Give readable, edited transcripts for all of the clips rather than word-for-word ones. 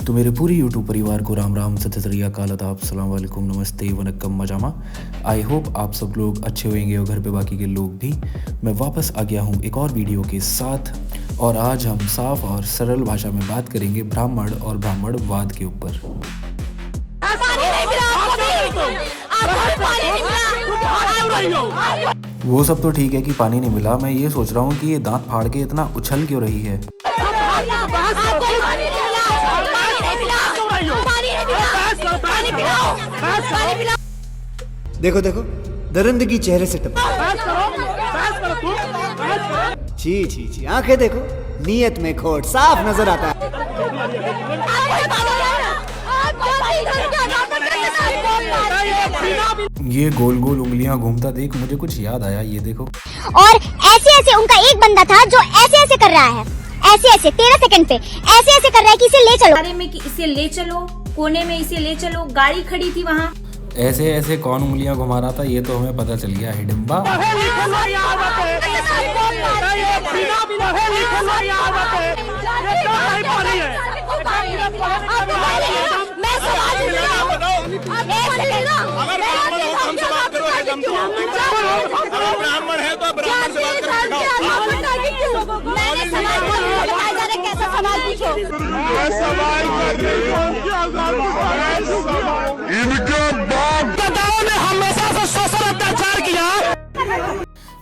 तो मेरे पूरे यूट्यूब परिवार को राम राम सत श्री अकाल आदाब अस्सलाम वालेकुम नमस्ते वनक्कम मजामा। आई होप आप सब लोग अच्छे होंगे और घर पे बाकी के लोग भी। मैं वापस आ गया हूँ एक और वीडियो के साथ और आज हम साफ और सरल भाषा में बात करेंगे ब्राह्मण और ब्राह्मणवाद के ऊपर। वो सब तो ठीक है कि पानी नहीं मिला, मैं ये सोच रहा हूँ कि ये दांत फाड़ के इतना उछल क्यों रही है। देखो देखो दरिंदगी चेहरे से टपक। छी छी छी, आंखें देखो, नीयत में खोट साफ नजर आता है। ये गोल गोल उंगलियां घूमता देख मुझे कुछ याद आया, ये देखो। और ऐसे ऐसे उनका एक बंदा था जो ऐसे ऐसे कर रहा है, ऐसे ऐसे 13 सेकंड पे ऐसे ऐसे कर रहा है कि इसे ले चलो, बारे में कि इसे ले चलो, कोने में इसे ले चलो, गाड़ी खड़ी थी वहाँ। ऐसे ऐसे कौन उंगलियां घुमा रहा था ये तो हमें पता चल गया, हिडिंबा। ब्राह्मण है तो ब्राह्मण से बात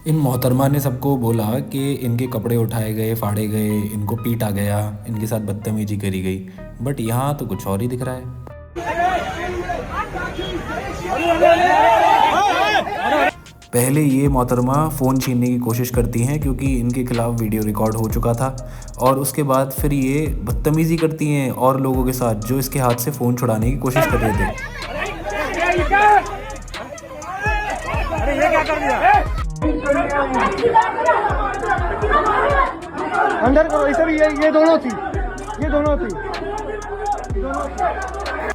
इन मोहतरमा ने सबको बोला कि इनके कपड़े उठाए गए, फाड़े गए, इनको पीटा गया, इनके साथ बदतमीजी करी गई, बट यहाँ तो कुछ और ही दिख रहा है। पहले ये मोहतरमा फ़ोन छीनने की कोशिश करती हैं क्योंकि इनके खिलाफ वीडियो रिकॉर्ड हो चुका था, और उसके बाद फिर ये बदतमीज़ी करती हैं और लोगों के साथ जो इसके हाथ से फ़ोन छुड़ाने की कोशिश कर रहे थे। अंदर करो, इसे भी ये दोनों थी।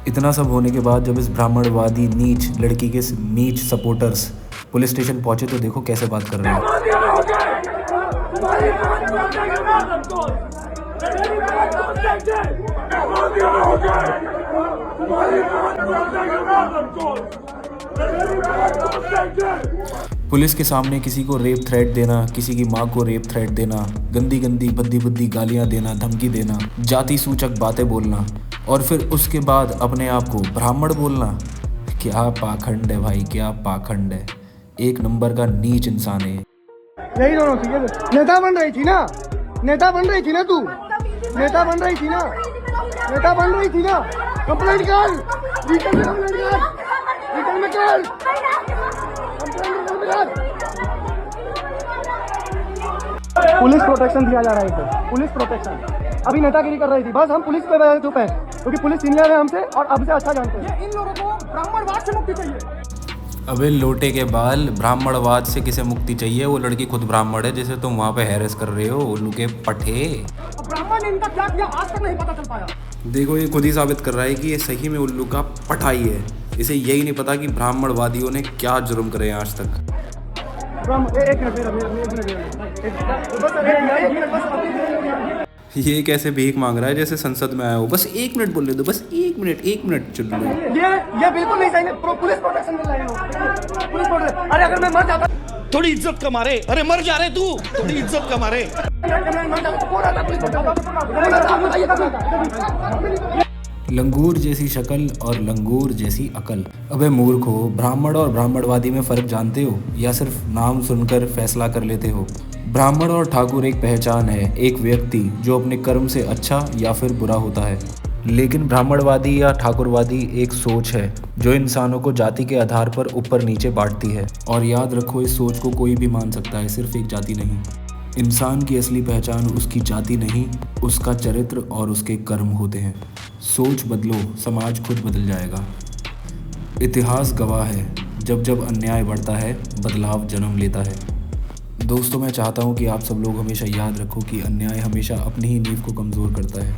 इतना सब होने के बाद जब इस ब्राह्मणवादी नीच लड़की के नीच सपोर्टर्स पुलिस स्टेशन पहुंचे तो देखो कैसे बात कर रहे हैं। पुलिस के सामने किसी को रेप थ्रेट देना, किसी की माँ को रेप थ्रेट देना, गंदी गंदी भद्दी भद्दी गालियाँ देना, धमकी देना, जाति सूचक बातें बोलना और फिर उसके बाद अपने आप को ब्राह्मण बोलना, क्या पाखंड है भाई, क्या पाखंड है। एक नंबर का नीच इंसान है। यही दोनों थी। नेता बन रही थी ना, नेता बन रही थी ना, तू नेता बन रही थी ना, नेता बन रही थी ना। कंप्लेंट कर, रिटर्न में कंप्लेंट कर, रिटर्न में कर, पुलिस प्रोटेक्शन दिया जा रहा है इसे, पुलिस प्रोटेक्शन। अभी नेतागिरी कर रही थी, बस हम पुलिस पे चुप है क्योंकि पुलिस सीनियर है हमसे और अब से अच्छा जानते हैं। इन लोगों को ब्राह्मणवाद से मुक्ति चाहिए। अबे लोटे के बाल, ब्राह्मणवाद से किसे मुक्ति चाहिए? वो लड़की खुद ब्राह्मण है जिसे तुम वहाँ पे हैरेस कर रहे हो, उल्लू के पठे। ब्राह्मण ने इनका क्या किया आज तक नहीं पता चल पाया। देखो ये खुद ही साबित कर रहा है कि ये सही में उल्लू का पठाई है। इसे यही नहीं पता कि ब्राह्मणवादियों ने क्या जुर्म करे आज तक। ये कैसे भीख मांग रहा है जैसे संसद में आया हो। बस 1 मिनट बोल ले दो, बस 1 मिनट चुन लो। ये बिल्कुल नहीं सही, पुलिस प्रोटेक्शन मिल रहा है, पुलिस प्रोटेक्शन। अरे अगर मैं मर जाता, थोड़ी इज्जत का मारे, अरे मर जा रहे तू, थोड़ी इज्जत का मारे। लंगूर जैसी शक्ल और लंगूर जैसी अकल। अबे मूर्ख हो, ब्राह्मण और ब्राह्मणवादी में फ़र्क जानते हो या सिर्फ नाम सुनकर फैसला कर लेते हो? ब्राह्मण और ठाकुर एक पहचान है, एक व्यक्ति जो अपने कर्म से अच्छा या फिर बुरा होता है। लेकिन ब्राह्मणवादी या ठाकुरवादी एक सोच है जो इंसानों को जाति के आधार पर ऊपर नीचे बांटती है। और याद रखो, इस सोच को कोई भी मान सकता है, सिर्फ एक जाति नहीं। इंसान की असली पहचान उसकी जाति नहीं, उसका चरित्र और उसके कर्म होते हैं। सोच बदलो, समाज खुद बदल जाएगा। इतिहास गवाह है, जब जब अन्याय बढ़ता है बदलाव जन्म लेता है। दोस्तों, मैं चाहता हूँ कि आप सब लोग हमेशा याद रखो कि अन्याय हमेशा अपनी ही नींव को कमज़ोर करता है।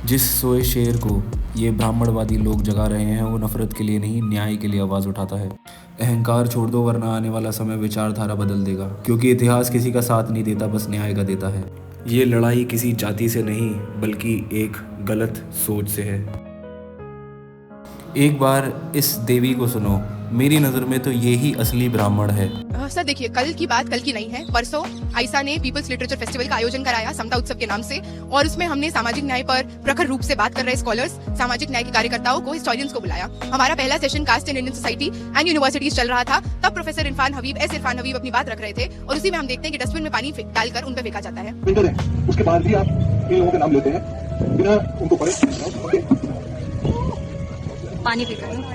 जिस सोए शेर को ये ब्राह्मणवादी लोग जगा रहे हैं वो नफरत के लिए नहीं, न्याय के लिए आवाज़ उठाता है। अहंकार छोड़ दो, वरना आने वाला समय विचारधारा बदल देगा, क्योंकि इतिहास किसी का साथ नहीं देता, बस न्याय का देता है। ये लड़ाई किसी जाति से नहीं बल्कि एक गलत सोच से है। एक बार इस देवी को सुनो, मेरी नज़र में तो ये ही असली ब्राह्मण है। सर देखिए, कल की बात कल की नहीं है। परसों आइसा ने पीपल्स लिटरेचर फेस्टिवल का आयोजन कराया समता उत्सव के नाम से, और उसमें हमने सामाजिक न्याय पर प्रखर रूप से बात कर रहे स्कॉलर्स, सामाजिक न्याय के कार्यकर्ताओं को, हिस्टोरियंस को बुलाया। हमारा पहला session caste and Indian society and universities चल रहा था। तब प्रोफेसर इरफान हबीब अपनी बात रख रहे थे, और उसी में हम देखते हैं कि डस्टबिन में पानी डालकर उन पर फेंका जाता है। उसके बाद भी आप इन लोगों के नाम लेते हैं बिना उनको पढ़े। पानी पीकर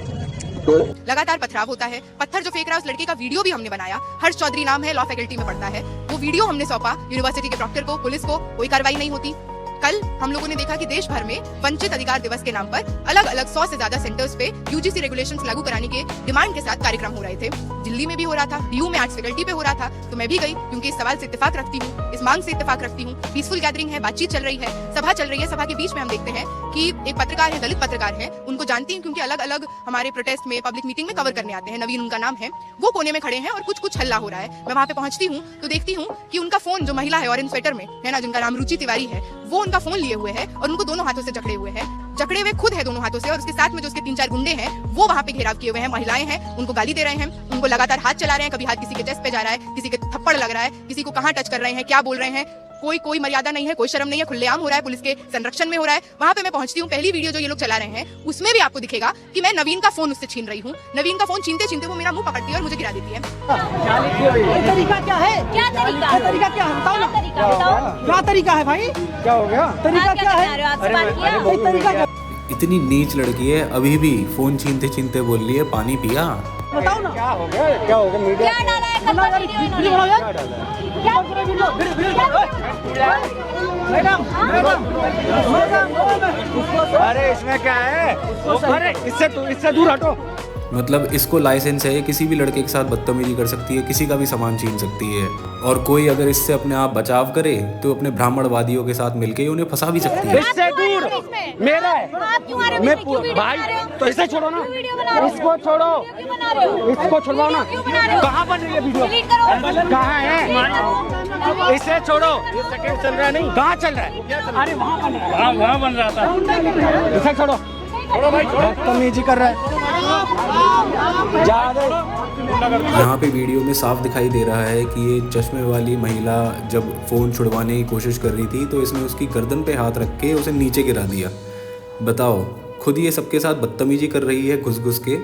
लगातार पथराव होता है। पत्थर जो फेंक रहा है उस लड़के का वीडियो भी हमने बनाया। हर्ष चौधरी नाम है, लॉ फैकल्टी में पढ़ता है। वो वीडियो हमने सौंपा यूनिवर्सिटी के प्रॉक्टर को, पुलिस को, कोई कार्रवाई नहीं होती। कल हम लोगों ने देखा कि देश भर में वंचित अधिकार दिवस के नाम पर अलग अलग 100 से ज्यादा सेंटर्स पे यूजीसी रेगुलेशंस लागू कराने के डिमांड के साथ कार्यक्रम हो रहे थे। दिल्ली में भी हो रहा था, डीयू में आर्ट्स फैकल्टी पे हो रहा था, तो मैं भी गई क्योंकि इस सवाल से इत्तेफाक रखती हूँ, इस मांग से इत्तेफाक रखती हूँ। पीसफुल गैदरिंग है, बातचीत चल रही है, सभा चल रही है। सभा के बीच में हम देखते हैं कि एक पत्रकार है, दलित पत्रकार है, उनको जानती हूँ क्योंकि अलग अलग हमारे प्रोटेस्ट में, पब्लिक मीटिंग में कवर करने आते हैं। नवीन उनका नाम है। वो कोने में खड़े हैं और कुछ हल्ला हो रहा है। मैं वहाँ पे पहुंचती हूँ तो देखती हूँ कि उनका फोन, जो महिला है ऑरेंज स्वेटर में है ना, जिनका नाम रुचि तिवारी है, वो उनका फोन लिए हुए है और उनको दोनों हाथों से जकड़े हुए हैं। जकड़े हुए खुद है दोनों हाथों से, और उसके साथ में जो उसके 3-4 गुंडे हैं वो वहाँ पे घेराव किए हुए हैं। महिलाएं हैं, उनको गाली दे रहे हैं, उनको लगातार हाथ चला रहे हैं। कभी हाथ किसी के चेस्ट पे जा रहा है, किसी के थप्पड़ लग रहा है, किसी को कहाँ टच कर रहे हैं, क्या बोल रहे हैं। कोई मर्यादा नहीं है, कोई शर्म नहीं है, खुलेआम हो रहा है, पुलिस के संरक्षण में हो रहा है। वहाँ पे मैं पहुंचती हूँ, पहली वीडियो जो ये लोग चला रहे हैं उसमें भी आपको दिखेगा कि मैं नवीन का फोन उससे छीन रही हूँ। नवीन का फोन छीनते छीनते वो मेरा मुंह पकड़ती है और मुझे गिरा देती है। तरीका क्या है? क्या तरीका? तरीका क्या है? बताओ ना। क्या तरीका है भाई? क्या हो गया? तरीका क्या है? आपसे बात किया? तरीका क्या? इतनी नीच लड़की है, अभी भी फोन छीनते छीनते बोल रही है पानी पिया। बताओ ना। क्या हो गया? क्या हो गया? मीडिया क्या डाला है कल का वीडियो इन्होंने? अरे इसमें क्या है? अरे इससे दूर हटो। मतलब इसको लाइसेंस है, किसी भी लड़के के साथ बदतमीजी कर सकती है, किसी का भी सामान छीन सकती है, और कोई अगर इससे अपने आप बचाव करे तो अपने ब्राह्मणवादियों के साथ मिलके उन्हें फंसा भी सकती है। इससे दूर मेरा है। मैं भाई तो इसे छोड़ो ना, इसको छोड़ो, इसको छुड़वाओ ना। कहाँ बन रही है वीडियो? कहाँ है? इसे छोड़ो, ये सेकंड चल रहा है। नहीं, कहाँ चल रहा है? अरे वहाँ बन रहा था। इसे छोड़ो, बदतमीजी कर रहा है। यहाँ पे वीडियो में साफ दिखाई दे रहा है कि ये चश्मे वाली महिला जब फ़ोन छुड़वाने की कोशिश कर रही थी तो इसने उसकी गर्दन पे हाथ रख के उसे नीचे गिरा दिया। बताओ, खुद ये सबके साथ बदतमीजी कर रही है घुस के,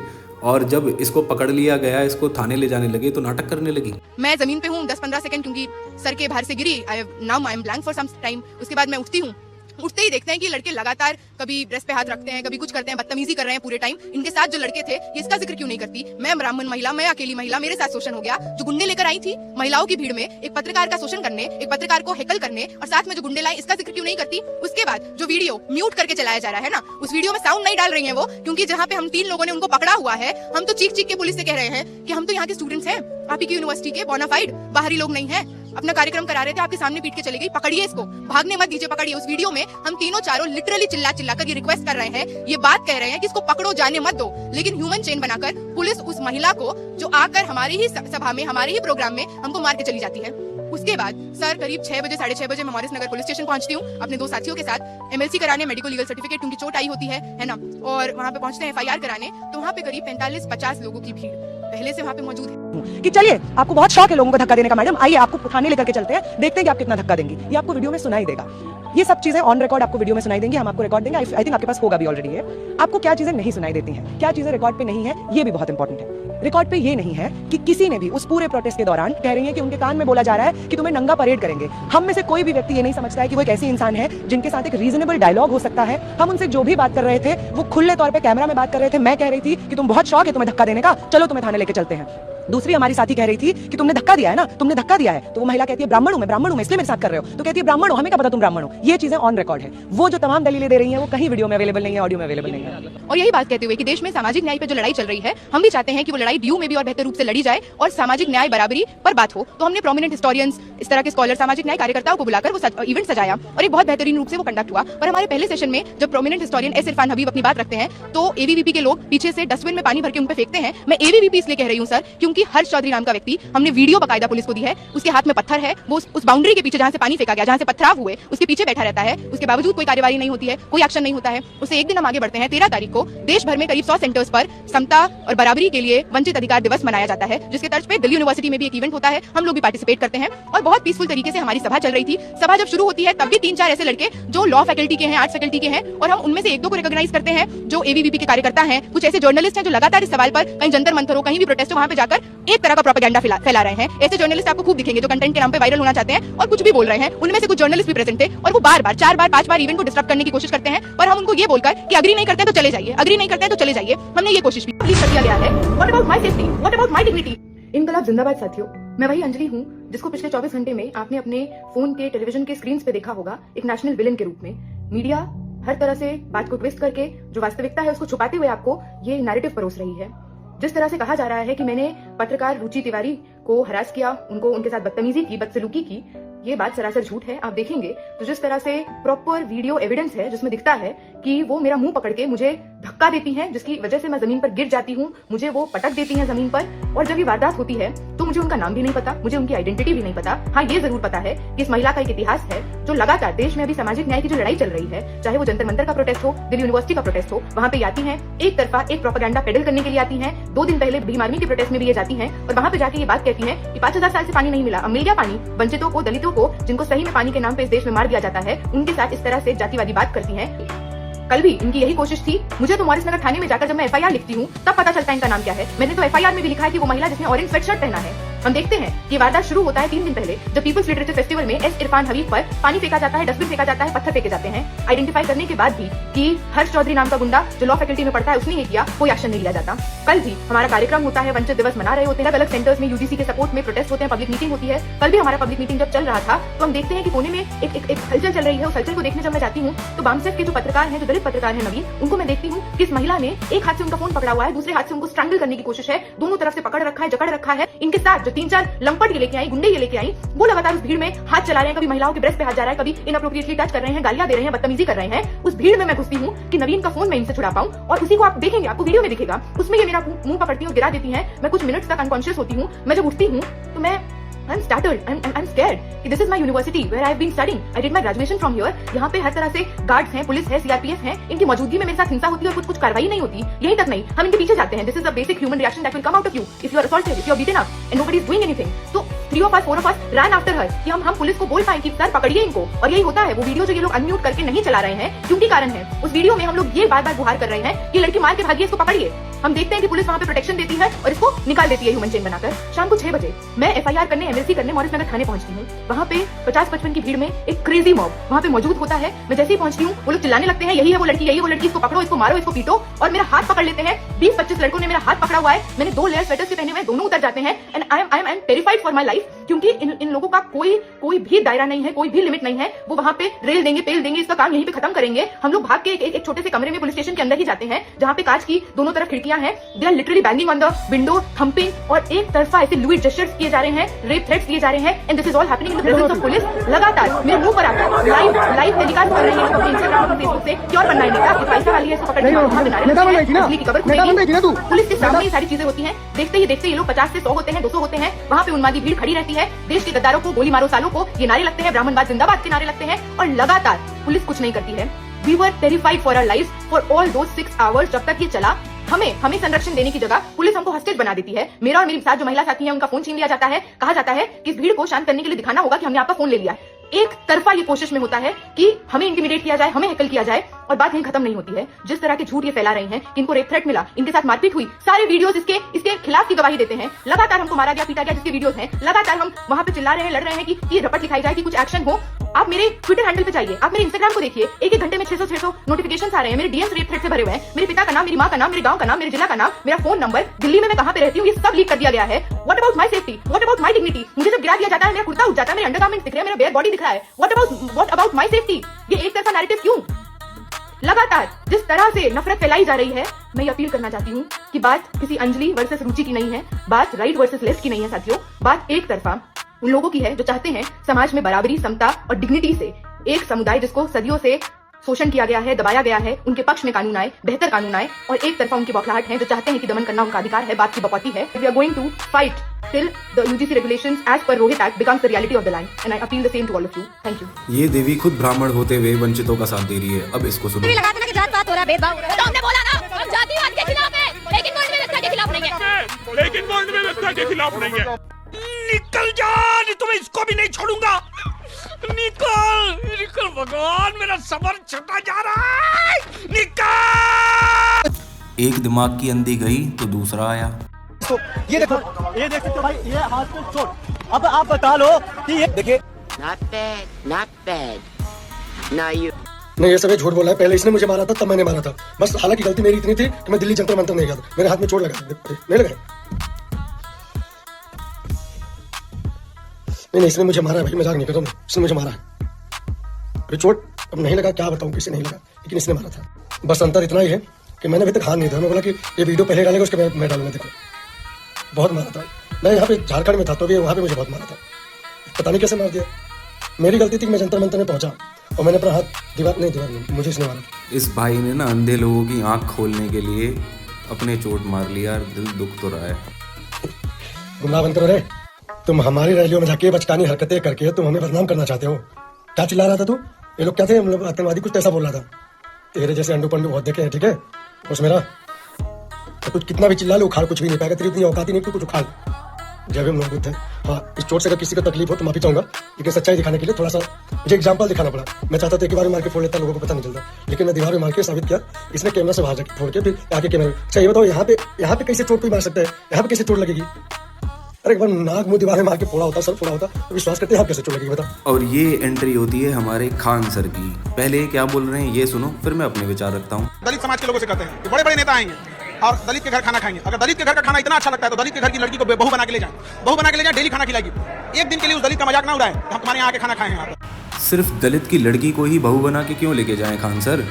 और जब इसको पकड़ लिया गया, इसको थाने ले जाने लगे तो नाटक करने लगी। मैं जमीन पे हूँ 10-15 सेकंड क्योंकि सर के बाहर से गिरी। Now I am blank for some time. उसके बाद मैं उठती हूँ। उठते ही देखते हैं कि लड़के लगातार कभी ड्रेस पे हाथ रखते हैं, कभी कुछ करते हैं, बदतमीजी कर रहे हैं पूरे टाइम। इनके साथ जो लड़के थे, ये इसका जिक्र क्यों नहीं करती? मैं ब्राह्मण महिला, मैं अकेली महिला, मेरे साथ शोषण हो गया। जो गुंडे लेकर आई थी महिलाओं की भीड़ में एक पत्रकार का शोषण करने, एक पत्रकार को हेकल करने, और साथ में जो गुंडे लाए, इसका जिक्र क्यों नहीं करती? उसके बाद जो वीडियो म्यूट करके चलाया जा रहा है ना, उस वीडियो में साउंड नहीं डाल रही है वो, क्योंकि जहाँ पे हम 3 लोगों ने उनको पकड़ा हुआ है, हम तो चीख के पुलिस से कह रहे हैं कि हम तो यहाँ के स्टूडेंट्स हैं, आप ही की यूनिवर्सिटी के बोनाफाइड, बाहरी लोग नहीं है। अपना कार्यक्रम करा रहे थे, आपके सामने पीट के चले गई, पकड़िए इसको, भागने मत दीजिए, पकड़िए। उस वीडियो में हम तीनों चारों लिटरली चिल्ला कर ये रिक्वेस्ट कर रहे हैं, ये बात कह रहे हैं कि इसको पकड़ो, जाने मत दो। लेकिन ह्यूमन चेन बनाकर पुलिस उस महिला को, जो आकर हमारी ही सभा में, हमारे ही प्रोग्राम में हमको मार के चली जाती है। उसके बाद सर करीब 6 बजे 6:30 बजे मैं मॉरिस नगर पुलिस स्टेशन पहुंचती हूँ अपने 2 साथियों के साथ, MLC कराने, मेडिकल लीगल सर्टिफिकेट, क्योंकि चोट आई होती है ना, और वहाँ पे पहुंचते हैं FIR कराने। तो वहाँ पे करीब 45-50 लोगों की भीड़ पहले से वहाँ पे मौजूद है। कि चलिए, आपको बहुत शौक है लोगों को धक्का देने का मैडम, आइए आपको थाने लेकर के चलते हैं, देखते हैं कि आप कितना धक्का देंगी। ये आपको वीडियो में सुनाई देगा। ये सब चीजें ऑन रिकॉर्ड आपको वीडियो में सुनाई देंगी, हम आपको रिकॉर्ड देंगे। आई थिंक आपके पास होगा भी ऑलरेडी है। आपको क्या चीजें नहीं सुनाई देती हैं, क्या चीजें रिकॉर्ड पे नहीं है, ये भी बहुत इंपॉर्टेंट है। रिकॉर्ड पे ये नहीं है कि किसी ने भी उस पूरे प्रोटेस्ट के दौरान कह रही है कि उनके कान में बोला जा रहा है कि तुम्हें नंगा परेड करेंगे। हम में से कोई भी व्यक्ति ये नहीं समझता है कि वो एक ऐसी इंसान है जिनके साथ एक रीजनेबल डायलॉग हो सकता है। हम उनसे जो भी बात कर रहे थे वो खुले तौर पे कैमरा में बात कर रहे थे। मैं कह रही थी कि तुम बहुत शौक है तुम्हें धक्का देने का, चलो तुम्हें थाने लेके चलते हैं। दूसरी हमारी साथी कह रही थी कि तुमने धक्का दिया है ना, तुमने धक्का दिया है। तो वो महिला कहती है ब्राह्मण हूं मैं, इसलिए मेरे साथ कर रहे हो। तो कहती है ब्राह्मण हो, हमें क्या पता तुम ब्राह्मण हो। ये चीजें ऑन रिकॉर्ड है। वो जो तमाम दलीलें दे रही हैं वो कहीं वीडियो में अवेलेबल नहीं है, ऑडियो में अवेलेबल नहीं है। और यही बात कहते हुए कि देश में सामाजिक न्याय पे जो लड़ाई चल रही है, हम भी चाहते हैं कि वो लड़ाई डीयू में भी और बेहतर रूप से लड़ी जाए और सामाजिक न्याय बराबरी पर बात हो। तो हमने प्रोमिनेंट हिस्टोरियंस, इस तरह के स्कॉलर, सामाजिक न्याय कार्यकर्ताओं को बुलाकर वो इवेंट सजाया और एक बहुत बेहतरीन रूप से वो कंडक्ट हुआ। पर हमारे पहले सेशन में जब prominent historian S Irfan Habib अपनी बात रखते हैं तो ABVP के लोग पीछे से डस्टबिन में पानी भर के उन पे फेंकते हैं। मैं ABVP इसलिए कह रही हूँ सर, क्योंकि क्योंकि हर्ष चौधरी नाम का व्यक्ति, हमने वीडियो बकायदा पुलिस को दी है, उसके हाथ में पत्थर है, वो उस बाउंड्री के पीछे जहां से पानी फेंका गया, जहां से पथराव हुए, उसके पीछे बैठा रहता है, उसके बावजूद कोई कार्यवाही नहीं होती है, कोई एक्शन नहीं होता है। उससे एक दिन हम आगे बढ़ते हैं, 13 तारीख को देश भर में करीब 100 सेंटर्स पर समता और बराबरी के लिए वंचित अधिकार दिवस मनाया जाता है, जिसके तर्ज पे दिल्ली यूनिवर्सिटी में भी एक इवेंट होता है, हम लोग भी पार्टिसिपेट करते हैं और बहुत पीसफुल तरीके से हमारी सभा चल रही थी। सभा जब शुरू होती है तब भी 3-4 ऐसे लड़के जो लॉ फैकल्टी के हैं, आर्ट्स फैकल्टी के हैं, और हम उनमें से 1-2 को रिकॉग्नाइज करते हैं जो एबीवीपी के कार्यकर्ता हैं, कुछ ऐसे जर्नलिस्ट हैं जो लगातार इस सवाल पर कहीं जंतर मंतर हो, कहीं भी प्रोटेस्ट हो, वहां पे जाकर एक तरह का प्रोपेगेंडा फैला रहे हैं। ऐसे जर्नलिस्ट आपको खूब दिखेंगे जो कंटेंट के नाम पे वायरल होना चाहते हैं और कुछ भी बोल रहे हैं। उनमें से कुछ जर्नलिस्ट भी प्रेजेंट थे और वो बार-बार 4 बार 5 बार इवेंट को डिस्टर्ब करने की कोशिश करते हैं और हम उनको ये बोलकर कि अग्री नहीं करते हैं तो चले जाइए, अग्री नहीं करते हैं तो चले जाइए, हमने ये कोशिश भी कर दिया गया है। What about my safety, what about my dignity. इनकलाब जिंदाबाद साथियों, मैं वही अंजलि हूँ जिसको पिछले 24 घंटे में आपने अपने फोन के, टेलीविजन के स्क्रीन पे देखा होगा एक नेशनल विलेन के रूप में। मीडिया हर तरह से बात को ट्विस्ट करके जो वास्तविकता है उसको छुपाते हुए आपको ये नैरेटिव परोस रही है। जिस तरह से कहा जा रहा है कि मैंने पत्रकार रुचि तिवारी को हरास किया, उनके साथ बदतमीजी की, बदसलूकी की, ये बात सरासर झूठ है। आप देखेंगे तो जिस तरह से प्रॉपर वीडियो एविडेंस है जिसमें दिखता है कि वो मेरा मुंह पकड़ के मुझे धक्का देती हैं, जिसकी वजह से मैं जमीन पर गिर जाती हूँ, मुझे वो पटक देती हैं जमीन पर, और जब ये वारदात होती है तो मुझे उनका नाम भी नहीं पता, मुझे उनकी आइडेंटिटी भी नहीं पता। हाँ, ये जरूर पता है कि इस महिला का एक इतिहास है जो लगातार देश में अभी सामाजिक न्याय की जो लड़ाई चल रही है, चाहे वो जंतर मंतर का प्रोटेस्ट हो, दिल्ली यूनिवर्सिटी का प्रोटेस्ट हो, वहां पे आती हैं, एक तरफा एक प्रोपेगेंडा पेडल करने के लिए आती हैं। 2 दिन पहले भीम आर्मी के प्रोटेस्ट में भी ये जाती हैं और वहां पे जाके ये बात कहती हैं कि 5000 साल से पानी नहीं मिला, अब मिल गया पानी। वंचितों को, दलितों को, जिनको सही में पानी के नाम पे इस देश में मार दिया जाता है, उनके साथ इस तरह से जातिवादी बात करती हैं। कल भी इनकी यही कोशिश थी। मुझे तो मॉरिस नगर थाने में जाकर जब मैं एफआईआर लिखती हूँ तब पता चलता है इनका नाम क्या है। मैंने तो एफआईआर में भी लिखा है कि वो महिला जिसने ऑरेंज स्वेटशर्ट पहना है। हम देखते हैं कि वारदात शुरू होता है 3 दिन पहले, जब पीपल्स लिटरेचर फेस्टिवल में एस इरफान हबीब पर पानी फेंका जाता है, डस्टबिन फेंका जाता है, पत्थर फेंके जाते हैं। आइडेंटिफाई करने के बाद भी कि हर्ष चौधरी नाम का गुंडा जो लॉ फैकल्टी में पढ़ता है उसने ये किया, कोई एक्शन नहीं लिया जाता। कल भी हमारा कार्यक्रम होता है, वंचित दिवस मना रहे होते हैं, अलग सेंटर्स में यूजीसी के सपोर्ट में प्रोटेस्ट होते हैं, पब्लिक मीटिंग होती है। कल भी हमारा पब्लिक मीटिंग जब चल रहा था तो हम देखते हैं कि कोने में एक हलचल चल रही है। उस हलचल को देखने जब मैं जाती हूँ तो बामसेफ के जो पत्रकार हैं, जो दलित पत्रकार हैं नवीन, उनको मैं देखती हूँ कि इस महिला ने एक हाथ से उनका फोन पकड़ा हुआ है, दूसरे हाथ से उनको स्ट्रैंगल करने की कोशिश है, दोनों तरफ से पकड़ रखा है, जकड़ रखा है। इनके साथ जो 3-4 लंपट ये लेके आई, गुंडे ये लेके आई, वो लगातार उस भीड़ में हाथ चला रहे हैं, कभी महिलाओं के ब्रेस्ट पे हाथ जा रहा है, कभी इनअप्रोप्रिएटली टच कर रहे हैं, गालियां दे रहे हैं, बदतमीजी कर रहे हैं। उस भीड़ में मैं घुसती हूँ कि नवीन का फोन मैं इनसे छुड़ा पाऊं, और उसी को आप देखेंगे, आपको वीडियो में दिखेगा, उसमें ये मेरा मुंह पकड़ती है और गिरा देती है। मैं कुछ मिनट्स तक अनकॉन्शियस होती हूँ। मैं जब उठती हूँ तो मैं I'm startled. I'm scared. This is my university where I've been studying. I did my graduation from here. यहाँ पे हर तरह से गार्ड्स हैं, पुलिस है, सीआरपीएफ है, इनकी मौजूदगी में मेरे साथ हिंसा होती है और कुछ कार्रवाई नहीं होती। यही तक नहीं, हम इनके पीछे जाते हैं। This is a basic human reaction that will come out of you if you are assaulted, if you are beaten up, and nobody is doing anything. तो 3 of us, 4 of us ran after her कि हम police को बोल पाए कि sir पकड़िए इनको। और यही होता है, वो वीडियो जो ये लोग अनम्यूट करके नहीं चला रहे हैं क्योंकि कारण है, उस वीडियो में हम लोग ये बार-बार गुहार कर रहे हैं कि लड़की मार के भागिए, इसको पकड़िए। हम देखते हैं कि पुलिस वहां पे प्रोटेक्शन देती है और इसको निकाल देती है ह्यूमन चेन बनाकर। शाम को 6 बजे मैं एफआईआर करने, एमएलसी करने मॉरिस नगर थाने पहुंचती हूँ। वहां पे 50-55 की भीड़ में एक क्रेजी मॉब वहां पे मौजूद होता है। मैं जैसे ही पहुंचती हूँ वो लोग चिल्लाने लगते हैं, यही है वो लड़की, यही है वो लड़की, इसको पकड़ो, इसको मारो, इसको पीटो, और मेरा हाथ पकड़ लेते हैं। 20-25 लड़कों ने मेरा हाथ पकड़ा हुआ है। मैंने 2 लेयर स्वेटर्स पहने हुए, दोनों उतर जाते हैं। And I am terrified for my life, क्योंकि इन लोगों का कोई भी दायरा नहीं है, कोई भी लिमिट नहीं है। वो वहां पे रेल देंगे, पेल देंगे, इसका काम यहीं पे खत्म करेंगे। हम लोग भाग के एक छोटे से कमरे में पुलिस स्टेशन के अंदर ही जाते हैं, जहां पे कांच की दोनों तरफ खिड़कियां हैं। They are literally banging on the window, thumping, और एक तरफा ऐसे लुइड जेस्चर्स किए जा रहे हैं, रेप थ्रेट्स दिए जा रहे हैं। And this is all happening in the presence of police. लगातार मेरे मुंह पर आकर लाइव टेलीकास्ट कर रहे हैं इंस्टाग्राम और फेसबुक से, क्यों बनना है नेता, ये पैसा वाली है, इसको पकड़ के वहां पे नारे की खबर खुलेगी। पुलिस के सामने ये सारी चीजें होती हैं। देखते ही देखते ये लोग 50 से 100 होते हैं, 200 होते हैं। वहां पे उन्मादी भीड़ खड़ी रहती है। देश के गद्दारों को गोली मारो सालों को, ये नारे लगते हैं, ब्राह्मणवाद जिंदाबाद के नारे लगते हैं, और लगातार पुलिस कुछ नहीं करती है। We were terrified for our lives for all those 6 hours. जब तक ये चला, हमें संरक्षण देने की जगह पुलिस हमको हॉस्टेज बना देती है। मेरा और मेरे साथ जो महिला साथी है उनका फोन छीन लिया जाता है। कहा जाता है कि इस भीड़ को शांत करने के लिए दिखाना होगा कि हमने आपका फोन ले लिया है। एक तरफा ये कोशिश में होता है कि हमें इंटिमिडेट किया जाए, हमें हैकल किया जाए, और बात यहीं खत्म नहीं होती है। जिस तरह के झूठ ये फैला रहे हैं कि इनको रेप थ्रेट मिला, इनके साथ मारपीट हुई, सारे वीडियोस इसके खिलाफ की गवाही देते हैं। लगातार हमको मारा गया, पीटा गया, जिसके वीडियोस हैं, लगातार हम वहां पे चिल्ला रहे हैं, लड़ रहे हैं कि रपट लिखाई जाए, कि कुछ एक्शन हो। आप मेरे ट्विटर हैंडल पे जाइए, आप मेरे इंस्टाग्राम को देखिए, एक घंटे में 600 नोटिफिकेशन आ रहे हैं। मेरे डीएम्स रेप थ्रेट से भरे हुए हैं। मेरे पिता का नाम, मेरी माँ का नाम, मेरे गांव का नाम, मेरे जिला का नाम, मेरा फोन नंबर, दिल्ली में मैं कहां पे रहती हूँ, ये सब लीक कर दिया गया है। What about my safety, what about my dignity. मुझे जब गिरा दिया जाता है, मेरा कुर्ता उठ जाता है, मेरे अंडरगारमेंट्स दिख रहे हैं, मेरा बेयर बॉडी दिख रहा है। What about my safety. ये एक तरफा नैरेटिव क्यों? लगातार जिस तरह से नफरत फैलाई जा रही है, मैं ये अपील करना चाहती हूँ कि बात किसी अंजलि वर्सेस रुचि की नहीं है, बात राइट वर्सेस लेफ्ट की नहीं है साथियों। बात एक तरफा उन लोगों की है जो चाहते हैं समाज में बराबरी, समता और डिग्निटी से एक समुदाय जिसको सदियों से शोषण किया गया है, दबाया गया है, उनके पक्ष में कानून आए, बेहतर कानून आए, और एक तरफा उनकी बौखलाहट है जो चाहते हैं कि दमन करना उनका अधिकार है, बात की बकौती है. We are going to fight till the UGC regulations as per Rohit Act becomes the reality of the land, and I appeal the same to all of you. Thank you. ये देवी खुद ब्राह्मण होते हुए वंचितों का साथ दे रही है। अब इसको सुनो। लगा था ना कि जात पात हो रहा है, भेदभाव हो रहा है, तो हमने बोला ना हम जातिवाद के खिलाफ है, लेकिन वर्ण व्यवस्था के खिलाफ नहीं है। लेकिन वर्ण व्यवस्था के खिलाफ नहीं है। निकल जा, नहीं तो मैं इसको भी नहीं छोड़ूंगा। निकल निकल, भगवान मेरा सबर छूटा जा रहा है। निकल। एक दिमाग की अंधी गई तो दूसरा आया। तो ये देखो, ये देख सकते हो भाई, ये हाथ में चोट। अब आप बता लो कि ये देखिए। Not bad. Now you. नहीं, ये सब झूठ बोला है। पहले इसने मुझे मारा था, तब मैंने मारा था। बस हालांकि गलती मेरी इतनी थी कि मैं दिल्ली जंतर मंतर नहीं गया था। मेरे हाथ में चोट लगा, नहीं लगा। नहीं, इसने मुझे मारा है भाई, मजाक नहीं कर रहा हूँ। इसने मुझे मारा है। अभी चोट अब नहीं लगा, क्या बताऊँ किसे नहीं लगा, लेकिन इसने मारा था। बस अंतर इतना ही है कि मैंने अभी तक हाथ नहीं था। मैं बोला कि ये वीडियो पहले डालेगा, उसके बाद मैं डालूंगा। देखो बहुत मारा था। मैं यहाँ पे झारखंड में था तो भी वहाँ पे मुझे बहुत मारा था। पता नहीं कैसे मार दिया। मेरी गलती थी कि मैं जंतर मंतर में पहुंचा और मैंने अपना हाथ दीवार नहीं, मुझे इसने मारा। इस भाई ने ना अंधे लोगों की आंख खोलने के लिए अपने चोट मार लिया। दिल दुख तो रहा है। गुमराह बनकर रहे तुम। हमारी रैलियों में जाके बचकानी हरकतें करके तुम हमें बदनाम करना चाहते हो। क्या चिल्ला रहा था तू? ये लोग क्या थे? हम लोग आतंकवादी कुछ ऐसा बोल रहा था। तेरे जैसे अंडू पंडू बहुत देखे हैं, ठीक है? उस मेरा तो कुछ कितना भी चिल्ला लो, उखाड़ कुछ भी नहीं पाएगा। तेरी इतनी औकात ही नहीं, तू कुछ उखाड़। जय भीम लोग बुद्ध है। हाँ, इस चोट से अगर किसी को तकलीफ हो तो माफी चाहूंगा, लेकिन सच्चाई दिखाने के लिए थोड़ा सा मुझे एग्जांपल दिखाना पड़ा। मैं चाहता था एक बार मार के फोड़ लेता, लोगों को पता नहीं चलता, लेकिन मैं दीवार में मार के साबित किया। इसने कैमरा से बाहर जाके फोड़ के फिर आके कैमरा। अच्छा ये बताओ, यहाँ पे कैसे चोट कोई मार सकता है? यहाँ पे कैसे चोट लगेगी? अरे एक बार नाक मुंह दीवार में मार के फोड़ा होता, सर फोड़ा होता, तो विश्वास करते हैं यहाँ कैसे चोट लगेगी? बताओ। और ये एंट्री होती है हमारे खान सर की। पहले क्या बोल रहे हैं ये सुनो, फिर मैं अपने विचार रखता हूँ। दलित समाज के लोगों से कहते हैं कि बड़े बड़े नेता आएंगे और दलित के घर खाना खाएंगे। अगर दलित के घर का खाना इतना अच्छा लगता है तो दलित के घर की लड़की को बहू बना के ले जाए, डेली खाना खिलाएगी। एक दिन के लिए उस दलित का मजाक ना उड़ाए, हम तुम्हारे यहाँ आके खाना खाएंगे। यहाँ पर सिर्फ दलित की लड़की को ही बहू बना के क्यों लेके जाएं खान सर?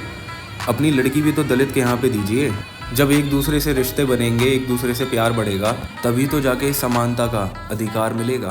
अपनी लड़की भी तो दलित के यहाँ पे दीजिए। जब एक दूसरे से रिश्ते बनेंगे, एक दूसरे से प्यार बढ़ेगा, तभी तो जाके समानता का अधिकार मिलेगा।